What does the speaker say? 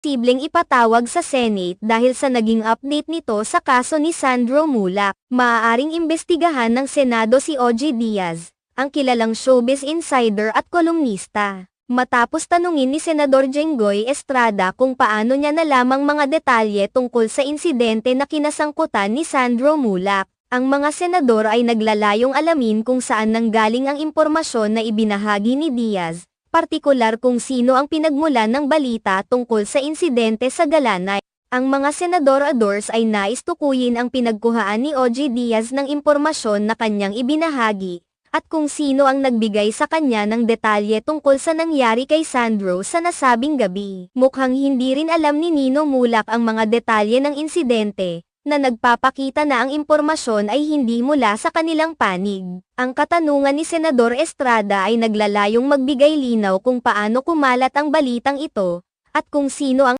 posibleng ipatawag sa Senate dahil sa naging update nito sa kaso ni Sandro Mulak. Maaaring imbestigahan ng Senado si OG Diaz, ang kilalang showbiz insider at kolumnista. Matapos tanungin ni Senador Jenggoy Estrada kung paano niya nalamang mga detalye tungkol sa insidente na kinasangkutan ni Sandro Mulak, ang mga senador ay naglalayong alamin kung saan nanggaling ang impormasyon na ibinahagi ni Diaz, partikular kung sino ang pinagmulan ng balita tungkol sa insidente sa Galanay. Ang mga senador-adors ay nais tukuyin ang pinagkuhaan ni OG Diaz ng impormasyon na kanyang ibinahagi, at kung sino ang nagbigay sa kanya ng detalye tungkol sa nangyari kay Sandro sa nasabing gabi. Mukhang hindi rin alam ni Nino Mulak ang mga detalye ng insidente, na nagpapakita na ang impormasyon ay hindi mula sa kanilang panig. Ang katanungan ni Senador Estrada ay naglalayong magbigay linaw kung paano kumalat ang balitang ito, at kung sino ang